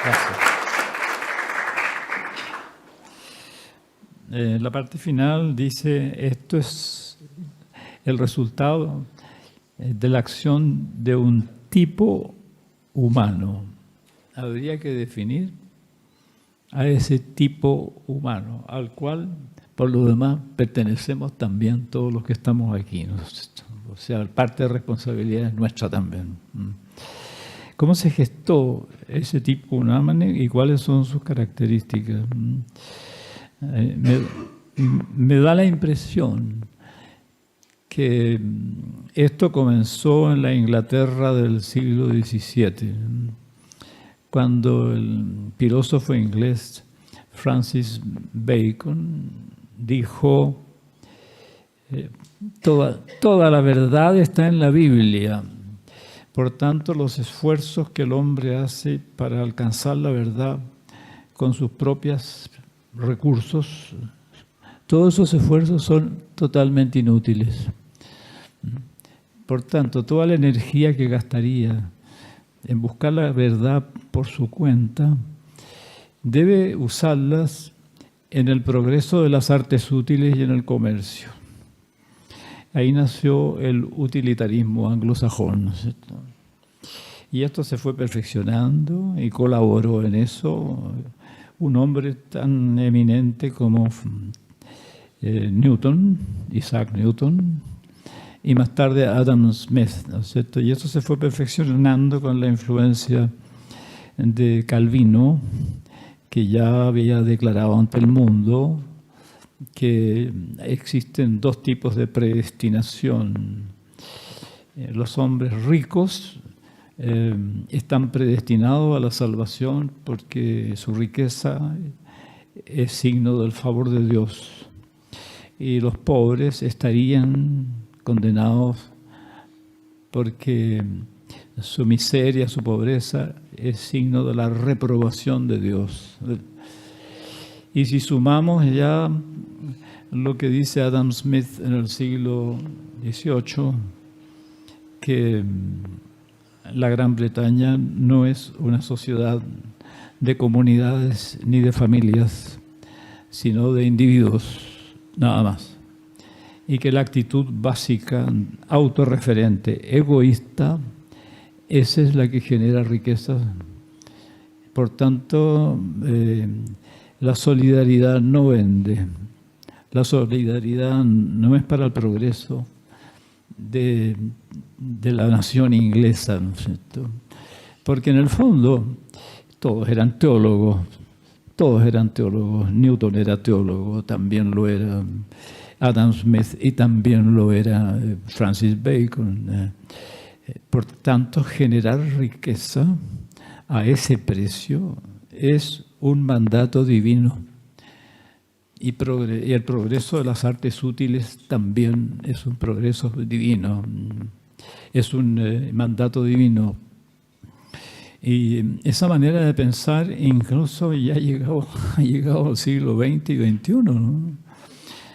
Gracias. La parte final dice, esto es el resultado de la acción de un tipo humano. Habría que definir a ese tipo humano, al cual, por lo demás, pertenecemos también todos los que estamos aquí, ¿no? O sea, parte de responsabilidad es nuestra también. ¿Cómo se gestó ese tipo humano y cuáles son sus características? Me da la impresión que esto comenzó en la Inglaterra del siglo XVII, cuando el filósofo inglés Francis Bacon dijo, toda la verdad está en la Biblia. Por tanto, los esfuerzos que el hombre hace para alcanzar la verdad con sus propios recursos, todos esos esfuerzos son totalmente inútiles. Por tanto, toda la energía que gastaría en buscar la verdad por su cuenta, debe usarlas en el progreso de las artes útiles y en el comercio. Ahí nació el utilitarismo anglosajón, ¿no es cierto? Y esto se fue perfeccionando y colaboró en eso un hombre tan eminente como Newton, Isaac Newton, y más tarde Adam Smith, ¿no es cierto? Y eso se fue perfeccionando con la influencia de Calvino, que ya había declarado ante el mundo que existen dos tipos de predestinación. Los hombres ricos están predestinados a la salvación porque su riqueza es signo del favor de Dios. Y los pobres estarían condenados porque su miseria, su pobreza es signo de la reprobación de Dios. Y si sumamos ya lo que dice Adam Smith en el siglo XVIII, que la Gran Bretaña no es una sociedad de comunidades ni de familias, sino de individuos, nada más. Y que la actitud básica, autorreferente, egoísta, esa es la que genera riqueza. Por tanto, la solidaridad no vende. La solidaridad no es para el progreso de la nación inglesa, ¿no es cierto? Porque en el fondo todos eran teólogos. Newton era teólogo, también lo era Adam Smith y también lo era Francis Bacon. Por tanto, generar riqueza a ese precio es un mandato divino. Y el progreso de las artes útiles también es un progreso divino. Es un mandato divino. Y esa manera de pensar incluso ya ha llegado al siglo XX y XXI, ¿no?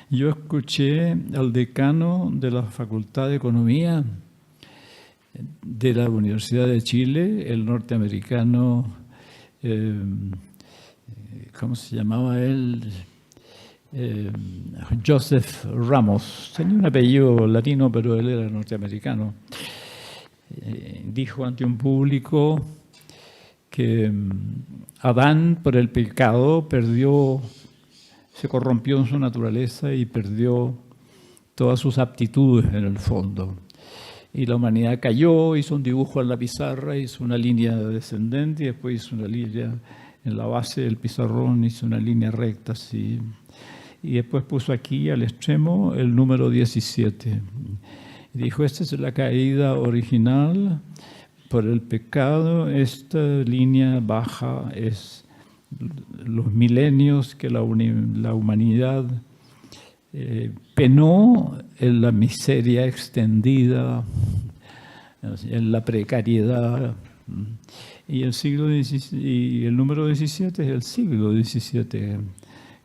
Yo escuché al decano de la Facultad de Economía de la Universidad de Chile, el norteamericano, ¿cómo se llamaba él? Joseph Ramos. Tenía un apellido latino, pero él era norteamericano. Dijo ante un público que Adán, por el pecado, se corrompió en su naturaleza y perdió todas sus aptitudes en el fondo. Y la humanidad cayó, hizo un dibujo en la pizarra, hizo una línea descendente y después hizo una línea en la base del pizarrón, hizo una línea recta así. Y después puso aquí al extremo el número 17. Y dijo, esta es la caída original por el pecado, esta línea baja es los milenios que la humanidad penó en la miseria extendida, en la precariedad. Y el número 17 es el siglo XVII,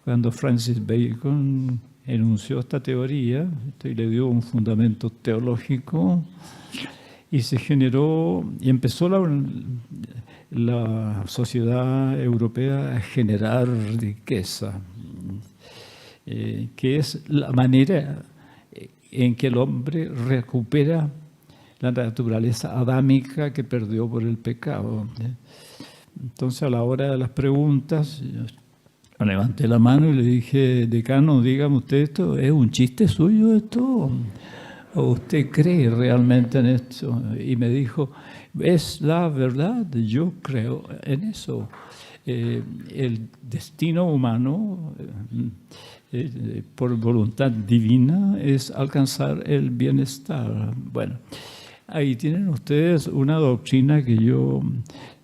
cuando Francis Bacon enunció esta teoría y le dio un fundamento teológico y se generó y empezó la sociedad europea a generar riqueza, que es la manera en que el hombre recupera la naturaleza adámica que perdió por el pecado. Entonces, a la hora de las preguntas, yo levanté la mano y le dije: decano, dígame usted, ¿esto es un chiste suyo esto? ¿O usted cree realmente en esto? Y me dijo: es la verdad, yo creo en eso. El destino humano, por voluntad divina, es alcanzar el bienestar. Bueno, ahí tienen ustedes una doctrina que yo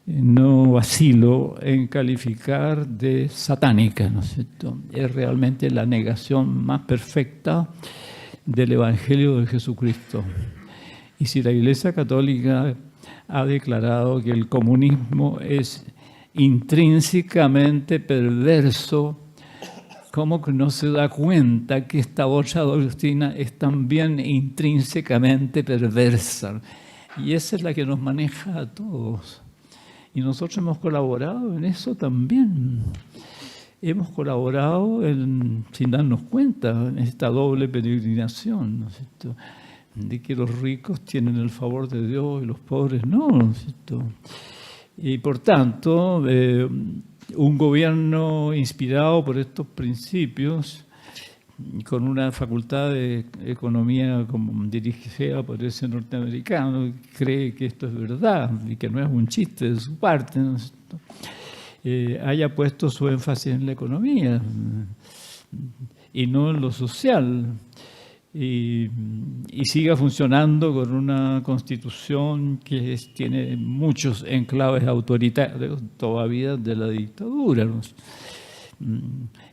no vacilo en calificar de satánica, ¿no es cierto? Es realmente la negación más perfecta del Evangelio de Jesucristo. Y si la Iglesia Católica ha declarado que el comunismo es intrínsecamente perverso, ¿cómo que no se da cuenta que esta otra doctrina es también intrínsecamente perversa? Y esa es la que nos maneja a todos. Y nosotros hemos colaborado en eso también. Hemos colaborado sin darnos cuenta en esta doble peregrinación, ¿no es cierto?, de que los ricos tienen el favor de Dios y los pobres no, ¿no es cierto? Y por tanto, un gobierno inspirado por estos principios, con una facultad de economía como dirigida por ese norteamericano, cree que esto es verdad y que no es un chiste de su parte, ¿no es cierto?, haya puesto su énfasis en la economía y no en lo social, y siga funcionando con una constitución que tiene muchos enclaves autoritarios todavía de la dictadura, ¿no?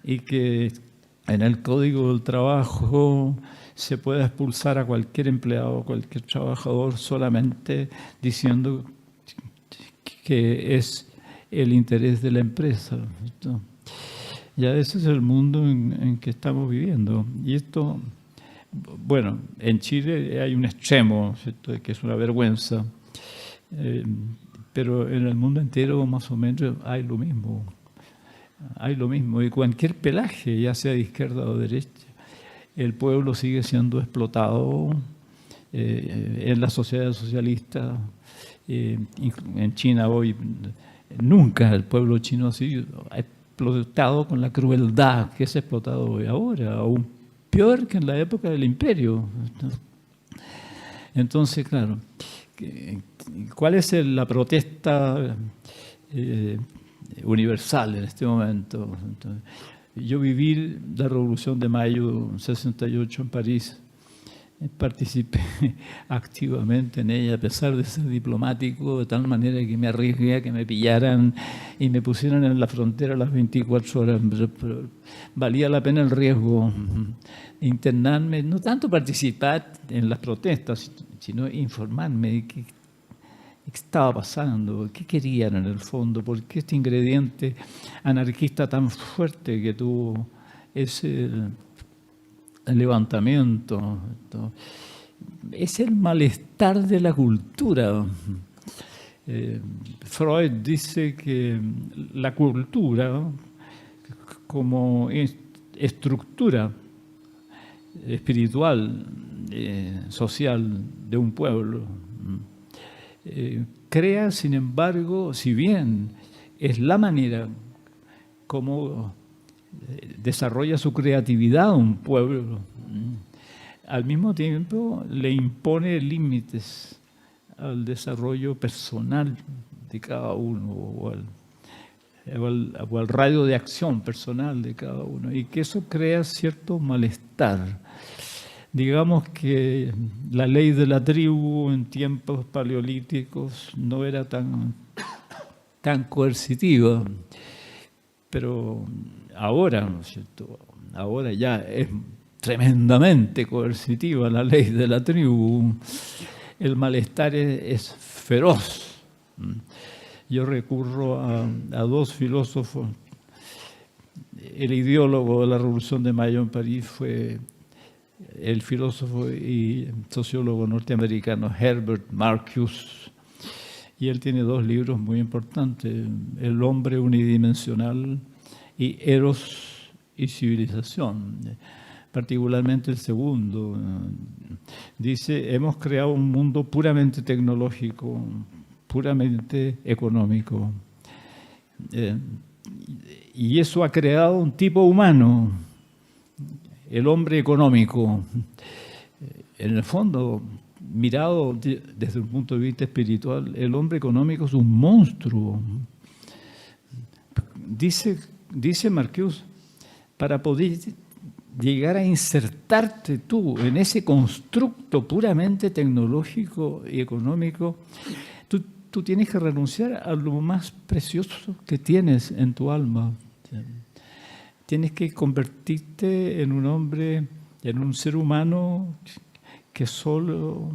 Y que en el Código del Trabajo se pueda expulsar a cualquier empleado, cualquier trabajador, solamente diciendo que es el interés de la empresa, ¿no? Ya ese es el mundo en que estamos viviendo. Y esto, bueno, en Chile hay un extremo, ¿cierto?, que es una vergüenza, pero en el mundo entero más o menos hay lo mismo. Hay lo mismo, y cualquier pelaje, ya sea de izquierda o de derecha, el pueblo sigue siendo explotado en la sociedad socialista. En China hoy nunca el pueblo chino ha sido explotado con la crueldad que es explotado hoy ahora, aún peor que en la época del imperio. Entonces, claro, ¿cuál es la protesta universal en este momento? Entonces, yo viví la Revolución de Mayo 68 en París, participé activamente en ella, a pesar de ser diplomático, de tal manera que me arriesgué a que me pillaran y me pusieran en la frontera a las 24 horas, pero valía la pena el riesgo de internarme, no tanto participar en las protestas, sino informarme de qué estaba pasando, qué querían en el fondo, por qué este ingrediente anarquista tan fuerte que tuvo ese levantamiento. Es el malestar de la cultura. Freud dice que la cultura, como estructura espiritual, social de un pueblo, crea, sin embargo, si bien es la manera como desarrolla su creatividad a un pueblo, al mismo tiempo le impone límites al desarrollo personal de cada uno o al radio de acción personal de cada uno, y que eso crea cierto malestar. Digamos que la ley de la tribu en tiempos paleolíticos no era tan coercitiva, pero ahora, ¿no es cierto?, ahora ya es tremendamente coercitiva la ley de la tribu. El malestar es feroz. Yo recurro a dos filósofos. El ideólogo de la Revolución de Mayo en París fue el filósofo y sociólogo norteamericano Herbert Marcuse, Y él tiene dos libros muy importantes, El hombre unidimensional y Eros y civilización. Particularmente el segundo. Dice, hemos creado un mundo puramente tecnológico, puramente económico. Y eso ha creado un tipo humano, el hombre económico. En el fondo, mirado desde un punto de vista espiritual, el hombre económico es un monstruo. Dice Marcuse, para poder llegar a insertarte tú en ese constructo puramente tecnológico y económico, tú tienes que renunciar a lo más precioso que tienes en tu alma. Tienes que convertirte en un hombre, en un ser humano que solo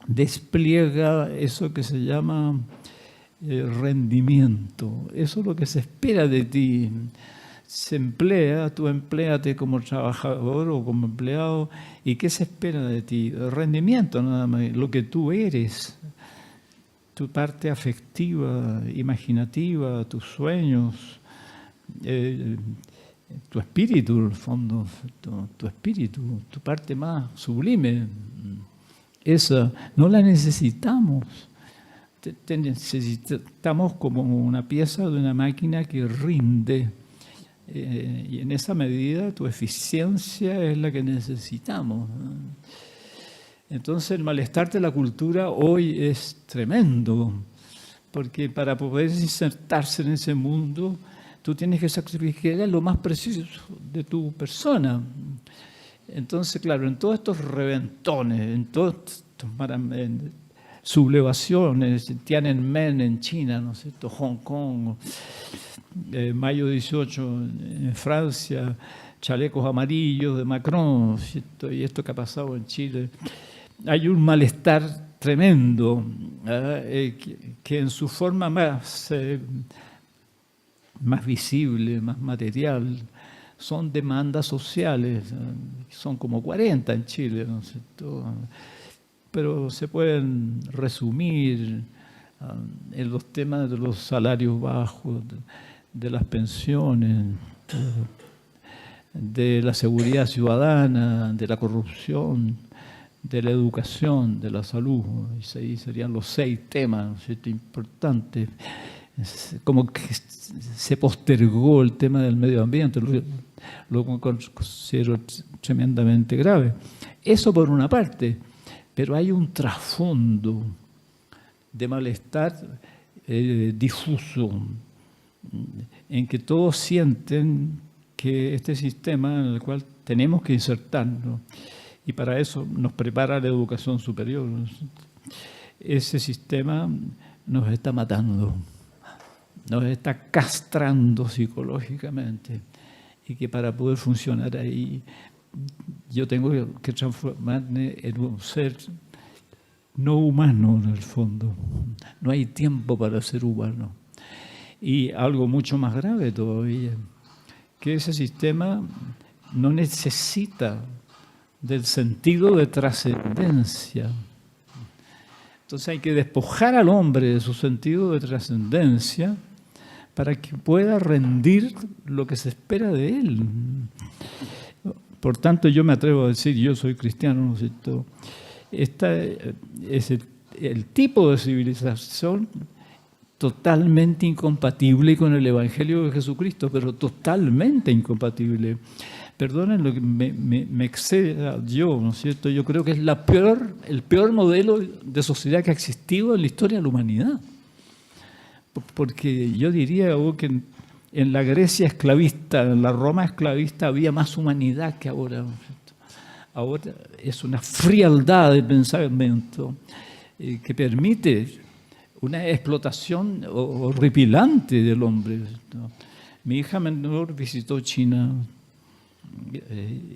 despliega eso que se llama rendimiento. Eso es lo que se espera de ti. Se emplea, tú empléate como trabajador o como empleado, ¿y qué se espera de ti? Rendimiento nada más, lo que tú eres, tu parte afectiva, imaginativa, tus sueños, tu espíritu, en el fondo, tu espíritu, tu parte más sublime. Esa no la necesitamos. Te necesitamos como una pieza de una máquina que rinde. Y en esa medida tu eficiencia es la que necesitamos. Entonces el malestar de la cultura hoy es tremendo, porque para poder insertarse en ese mundo, tú tienes que sacrificar lo más precioso de tu persona. Entonces, claro, en todos estos reventones, en todas estas sublevaciones, Tiananmen en China, ¿no es cierto?, Hong Kong, mayo 18 en Francia, chalecos amarillos de Macron, ¿cierto?, y esto que ha pasado en Chile. Hay un malestar tremendo que en su forma más visible, más material, son demandas sociales, son como 40 en Chile, ¿no es cierto?, pero se pueden resumir en los temas de los salarios bajos, de las pensiones, de la seguridad ciudadana, de la corrupción, de la educación, de la salud. Y serían los 6 temas, ¿no es cierto?, importantes. Como que se postergó el tema del medio ambiente, lo considero tremendamente grave. Eso por una parte, pero hay un trasfondo de malestar difuso, en que todos sienten que este sistema en el cual tenemos que insertarnos, y para eso nos prepara la educación superior, ese sistema nos está matando, nos está castrando psicológicamente, y que para poder funcionar ahí yo tengo que transformarme en un ser no humano en el fondo. No hay tiempo para ser humano. Y algo mucho más grave todavía, que ese sistema no necesita del sentido de trascendencia. Entonces hay que despojar al hombre de su sentido de trascendencia para que pueda rendir lo que se espera de él. Por tanto, yo me atrevo a decir, yo soy cristiano, ¿no es cierto? Este es el tipo de civilización totalmente incompatible con el Evangelio de Jesucristo, pero totalmente incompatible. Perdonen lo que me exceda yo, ¿no es cierto? Yo creo que es el peor modelo de sociedad que ha existido en la historia de la humanidad. Porque yo diría que en la Grecia esclavista, en la Roma esclavista, había más humanidad que ahora, ¿no es cierto? Ahora es una frialdad de pensamiento que permite una explotación horripilante del hombre, ¿no? Mi hija menor visitó China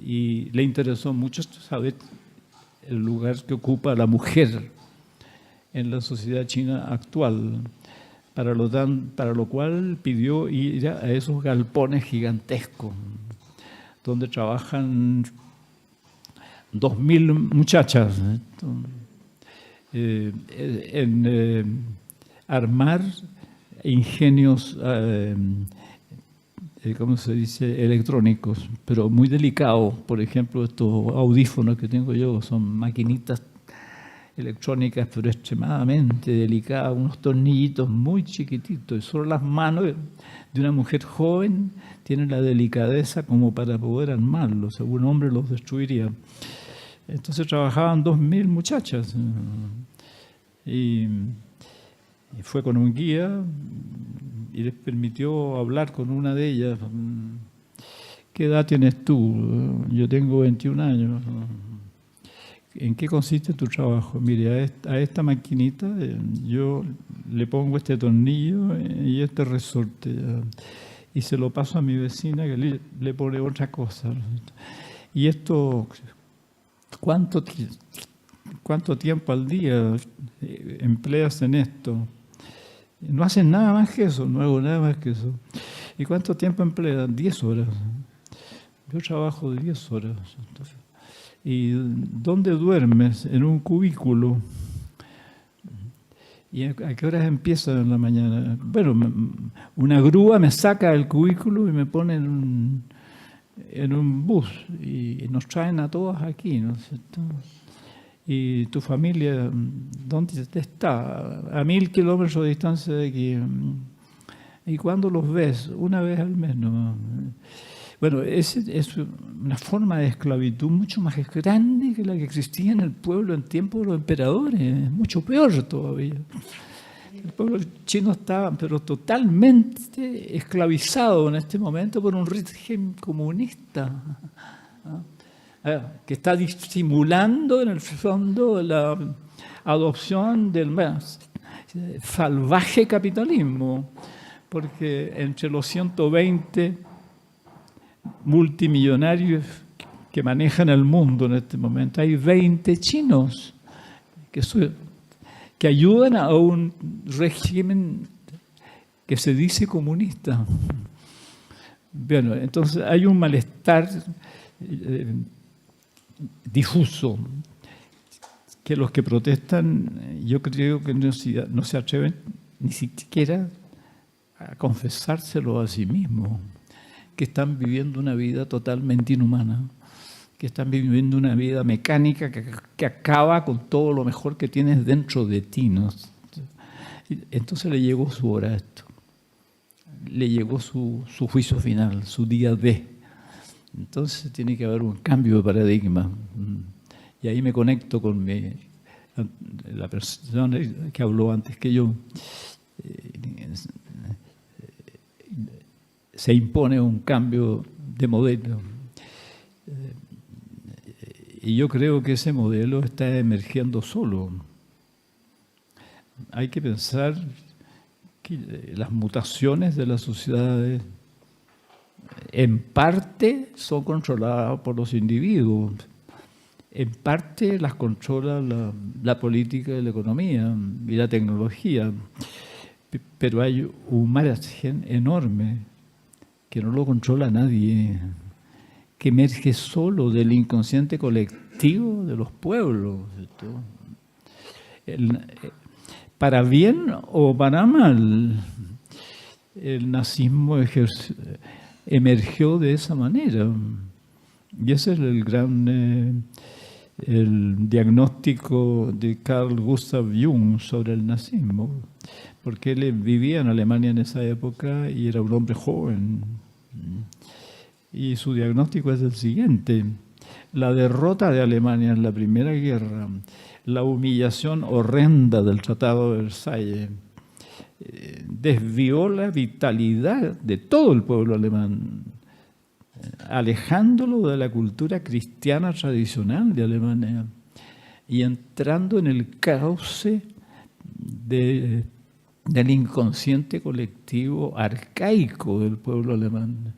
y le interesó mucho saber el lugar que ocupa la mujer en la sociedad china actual, para lo cual pidió ir a esos galpones gigantescos donde trabajan 2000 muchachas, ¿no? armar ingenios, ¿cómo se dice?, electrónicos, pero muy delicados. Por ejemplo, estos audífonos que tengo yo son maquinitas electrónicas, pero extremadamente delicadas, unos tornillitos muy chiquititos, y solo las manos de una mujer joven tienen la delicadeza como para poder armarlos. Un hombre los destruiría. Entonces trabajaban 2000 muchachas, y fue con un guía y les permitió hablar con una de ellas. ¿Qué edad tienes tú? Yo tengo 21 años. ¿En qué consiste tu trabajo? Mire, a esta maquinita yo le pongo este tornillo y este resorte, y se lo paso a mi vecina que le pone otra cosa. Y esto, ¿cuánto tiempo al día empleas en esto? No hacen nada más que eso, no hago nada más que eso. ¿Y cuánto tiempo empleas? 10 horas. Yo trabajo de 10 horas. Entonces, ¿y dónde duermes? En un cubículo. ¿Y a qué horas empieza en la mañana? Bueno, una grúa me saca del cubículo y me pone en un bus y nos traen a todas aquí, ¿no es cierto? ¿Y tu familia dónde está? A 1000 kilómetros de distancia de aquí. ¿Y cuándo los ves? Una vez al mes nomás. Bueno, es una forma de esclavitud mucho más grande que la que existía en el pueblo en tiempos de los emperadores, mucho peor todavía. El pueblo chino está pero totalmente esclavizado en este momento por un régimen comunista, que está disimulando en el fondo la adopción del más salvaje capitalismo, porque entre los 120 multimillonarios que manejan el mundo en este momento, hay 20 chinos que ayudan a un régimen que se dice comunista. Bueno, entonces hay un malestar difuso que los que protestan, yo creo que no se atreven ni siquiera a confesárselo a sí mismos, que están viviendo una vida totalmente inhumana, que están viviendo una vida mecánica que acaba con todo lo mejor que tienes dentro de ti, ¿no? Entonces le llegó su hora a esto, le llegó su juicio final, su día D. Entonces tiene que haber un cambio de paradigma. Y ahí me conecto con la persona que habló antes que yo. Se impone un cambio de modelo. Y yo creo que ese modelo está emergiendo solo. Hay que pensar que las mutaciones de las sociedades en parte son controladas por los individuos, en parte las controla la política y la economía y la tecnología, pero hay un margen enorme que no lo controla nadie, que emerge solo del inconsciente colectivo de los pueblos. Para bien o para mal, el nazismo emergió de esa manera. Y ese es el gran el diagnóstico de Carl Gustav Jung sobre el nazismo, porque él vivía en Alemania en esa época y era un hombre joven. Y su diagnóstico es el siguiente: la derrota de Alemania en la Primera Guerra, la humillación horrenda del Tratado de Versalles, desvió la vitalidad de todo el pueblo alemán, alejándolo de la cultura cristiana tradicional de Alemania y entrando en el cauce del inconsciente colectivo arcaico del pueblo alemán,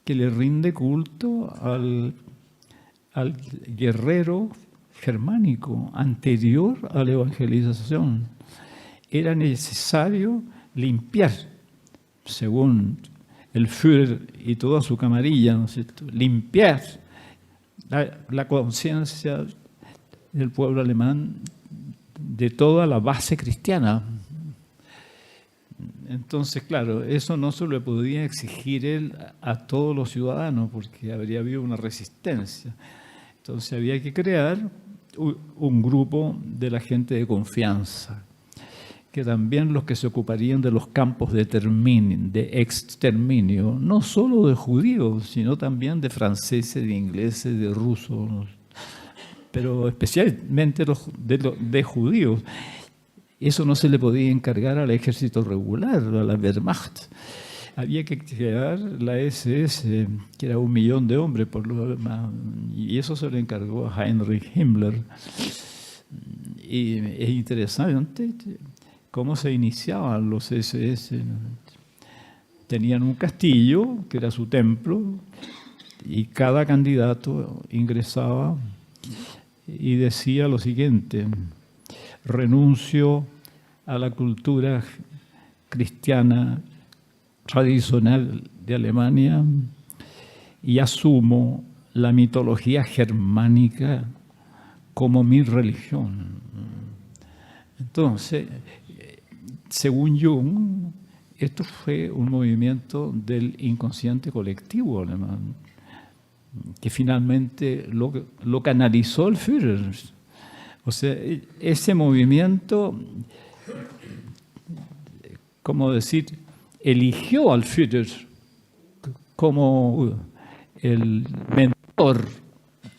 que le rinde culto al guerrero germánico anterior a la evangelización. Era necesario limpiar, según el Führer y toda su camarilla, ¿no es cierto?, limpiar la conciencia del pueblo alemán de toda la base cristiana. Entonces, claro, eso no se le podía exigir él a todos los ciudadanos porque habría habido una resistencia. Entonces había que crear un grupo de la gente de confianza, que también los que se ocuparían de los campos de exterminio, no solo de judíos, sino también de franceses, de ingleses, de rusos, pero especialmente de judíos. Eso no se le podía encargar al ejército regular, a la Wehrmacht. Había que crear la SS, que era 1 millón de hombres por lo demás, y eso se le encargó a Heinrich Himmler. Y es interesante cómo se iniciaban los SS. Tenían un castillo, que era su templo, y cada candidato ingresaba y decía lo siguiente: renuncio a la cultura cristiana tradicional de Alemania y asumo la mitología germánica como mi religión. Entonces, según Jung, esto fue un movimiento del inconsciente colectivo alemán, que finalmente lo canalizó el Führer. O sea, ese movimiento, como decir, eligió al Führer como el mentor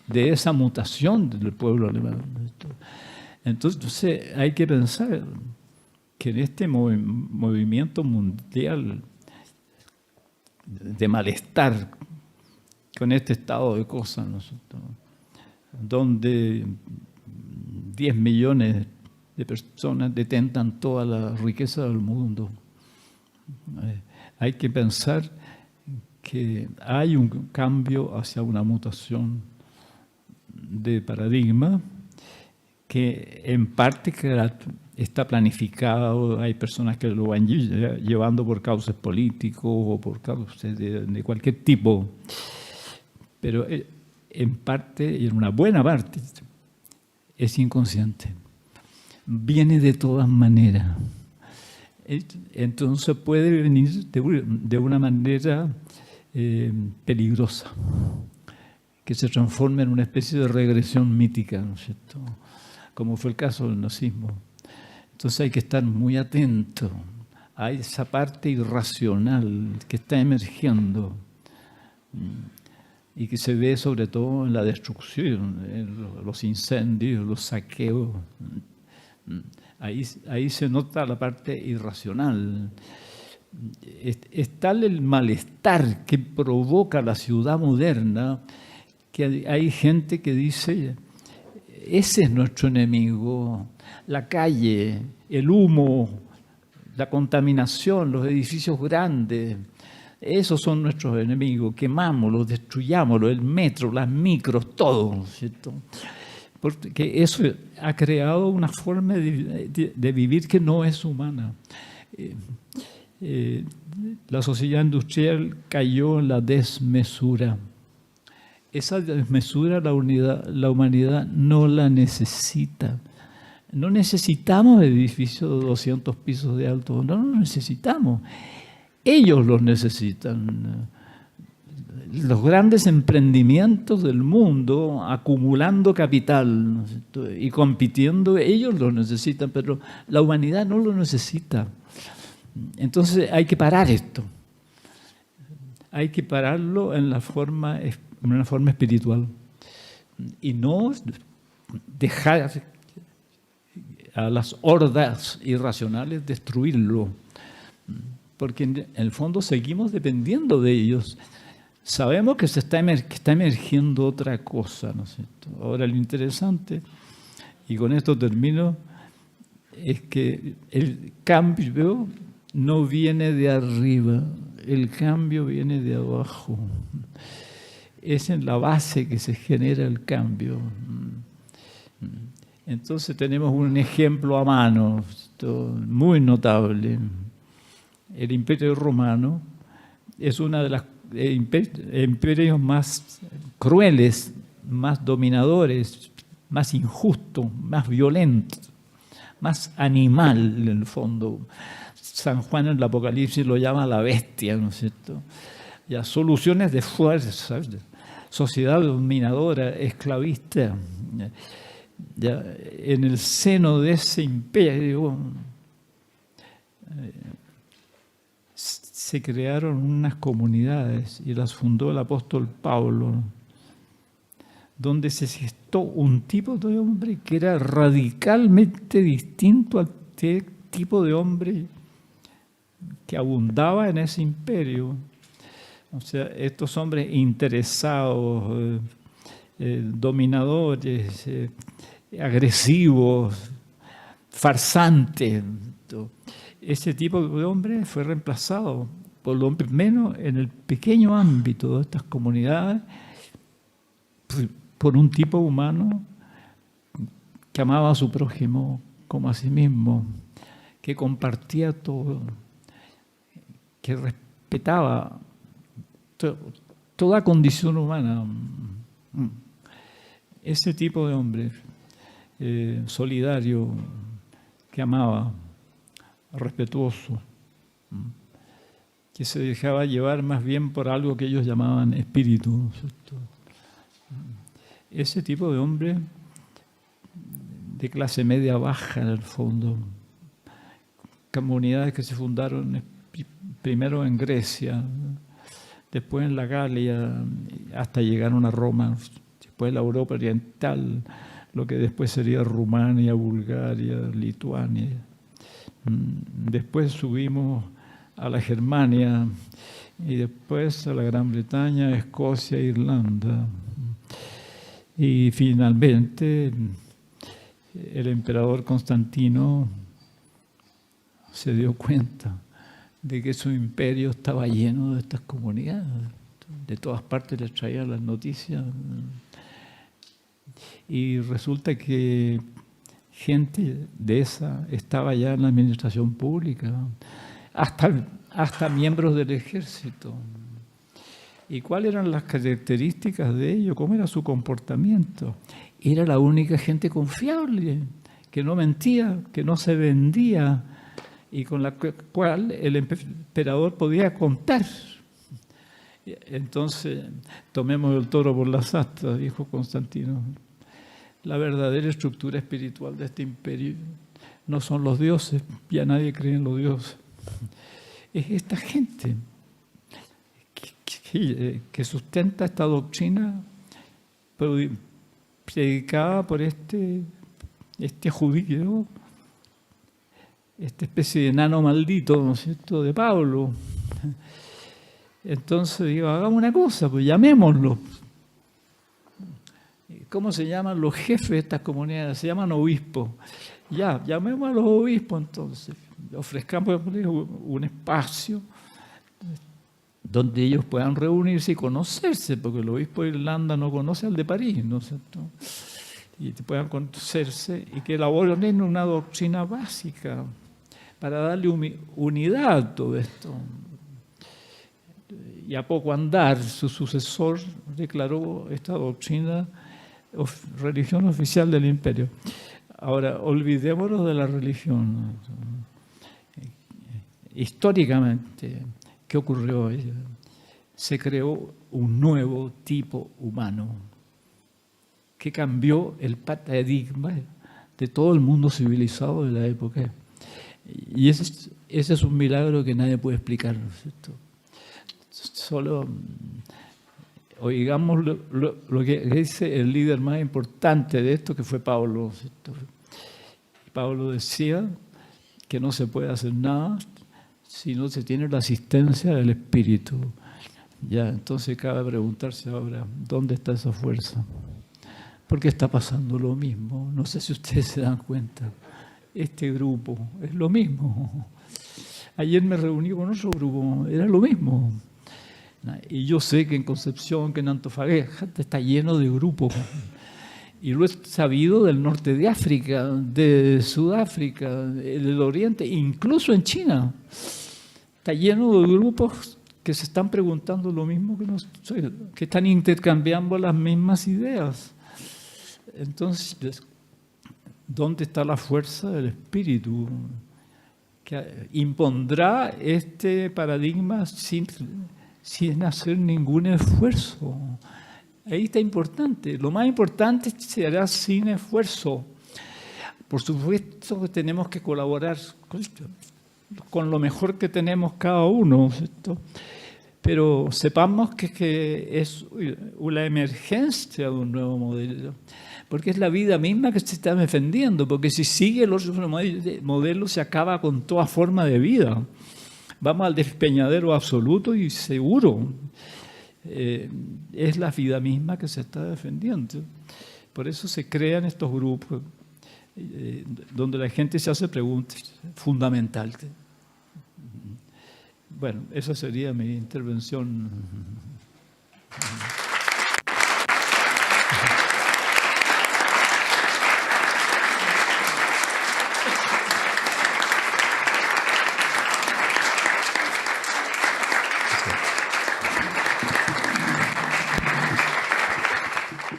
de esa mutación del pueblo alemán. Entonces hay que pensar que en este movimiento mundial de malestar con este estado de cosas, ¿no? Donde 10 millones de personas detentan toda la riqueza del mundo, hay que pensar que hay un cambio hacia una mutación de paradigma que en parte está planificado, hay personas que lo van llevando por causas políticos o por causas de cualquier tipo, pero en parte, y en una buena parte, es inconsciente. Viene de todas maneras. Entonces puede venir de una manera peligrosa, que se transforme en una especie de regresión mítica, ¿no es cierto?, como fue el caso del nazismo. Entonces hay que estar muy atento a esa parte irracional que está emergiendo y que se ve sobre todo en la destrucción, en los incendios, los saqueos. Ahí se nota la parte irracional. Es tal el malestar que provoca la ciudad moderna que hay gente que dice: ese es nuestro enemigo, la calle, el humo, la contaminación, los edificios grandes. Esos son nuestros enemigos, quemámoslos, destruyámoslos, el metro, las micros, todo, ¿no es cierto? Porque eso ha creado una forma de vivir que no es humana. La sociedad industrial cayó en la desmesura. Esa desmesura la humanidad no la necesita. No necesitamos edificios de 200 pisos de alto, no los necesitamos. Ellos los necesitan. Los grandes emprendimientos del mundo acumulando capital, ¿no es cierto?, y compitiendo, ellos los necesitan, pero la humanidad no lo necesita. Entonces hay que parar esto. Hay que pararlo en una forma espiritual y no dejar a las hordas irracionales destruirlo, porque en el fondo seguimos dependiendo de ellos. Sabemos que está emergiendo otra cosa, ¿no es cierto? Ahora lo interesante, y con esto termino, es que el cambio no viene de arriba, el cambio viene de abajo. Es en la base que se genera el cambio. Entonces tenemos un ejemplo a mano, muy notable. El Imperio Romano es uno de los imperios más crueles, más dominadores, más injustos, más violentos. más animal en el fondo. San Juan en el Apocalipsis lo llama la bestia, ¿no es cierto? Ya, soluciones de fuerza, ¿sabes? Sociedad dominadora, esclavista. Ya, en el seno de ese imperio se crearon unas comunidades y las fundó el apóstol Pablo, donde se gestó un tipo de hombre que era radicalmente distinto al tipo de hombre que abundaba en ese imperio. O sea, estos hombres interesados, dominadores, agresivos, farsantes. Ese tipo de hombre fue reemplazado, por lo menos en el pequeño ámbito de estas comunidades, por un tipo humano que amaba a su prójimo como a sí mismo, que compartía todo, que respetaba toda condición humana. Ese tipo de hombre solidario, que amaba, respetuoso, que se dejaba llevar más bien por algo que ellos llamaban espíritu, ¿cierto? Ese tipo de hombre de clase media baja en el fondo, comunidades que se fundaron primero en Grecia, después en la Galia, hasta llegaron a Roma, después la Europa oriental, lo que después sería Rumania, Bulgaria, Lituania. Después subimos a la Germania y después a la Gran Bretaña, Escocia, Irlanda. Y finalmente el emperador Constantino se dio cuenta de que su imperio estaba lleno de estas comunidades. De todas partes les traían las noticias. Y resulta que gente de esa estaba ya en la administración pública, hasta miembros del ejército. ¿Y cuáles eran las características de ellos? ¿Cómo era su comportamiento? Era la única gente confiable, que no mentía, que no se vendía y con la cual el emperador podía contar. Entonces, tomemos el toro por las astas, dijo Constantino. La verdadera estructura espiritual de este imperio no son los dioses, ya nadie cree en los dioses. Es esta gente que sustenta esta doctrina predicada por este judío, esta especie de enano maldito, ¿no es cierto?, de Pablo. Entonces digo, hagamos una cosa, pues llamémoslo. ¿Cómo se llaman los jefes de estas comunidades? Se llaman obispos. Ya, llamemos a los obispos entonces. Ofrezcamos un espacio donde ellos puedan reunirse y conocerse, porque el obispo de Irlanda no conoce al de París, ¿no es cierto? Y puedan conocerse y que elaboren una doctrina básica para darle unidad a todo esto. Y a poco andar, su sucesor declaró esta doctrina religión oficial del imperio. Ahora, olvidémonos de la religión. Históricamente, ¿qué ocurrió? Se creó un nuevo tipo humano que cambió el paradigma de todo el mundo civilizado de la época. Y ese es un milagro que nadie puede explicar, ¿no es cierto? Solo oigamos lo que dice el líder más importante de esto, que fue Pablo, ¿cierto? Pablo decía que no se puede hacer nada si no se tiene la asistencia del Espíritu. Ya, entonces cabe preguntarse ahora, ¿dónde está esa fuerza? Porque está pasando lo mismo. No sé si ustedes se dan cuenta. Este grupo es lo mismo. Ayer me reuní con otro grupo, era lo mismo. Y yo sé que en Concepción, que en Antofagasta está lleno de grupos. Y lo he sabido del norte de África, de Sudáfrica, del Oriente, incluso en China. Está lleno de grupos que se están preguntando lo mismo que nosotros, que están intercambiando las mismas ideas. Entonces, ¿Dónde está la fuerza del espíritu que impondrá este paradigma sin hacer ningún esfuerzo? Ahí está importante. Lo más importante se hará sin esfuerzo. Por supuesto que tenemos que colaborar con lo mejor que tenemos cada uno, ¿cierto? Pero sepamos que es una emergencia de un nuevo modelo, porque es la vida misma que se está defendiendo, porque si sigue el otro modelo se acaba con toda forma de vida. Vamos al despeñadero absoluto y seguro. Es la vida misma que se está defendiendo. Por eso se crean estos grupos donde la gente se hace preguntas fundamentales. Bueno, esa sería mi intervención.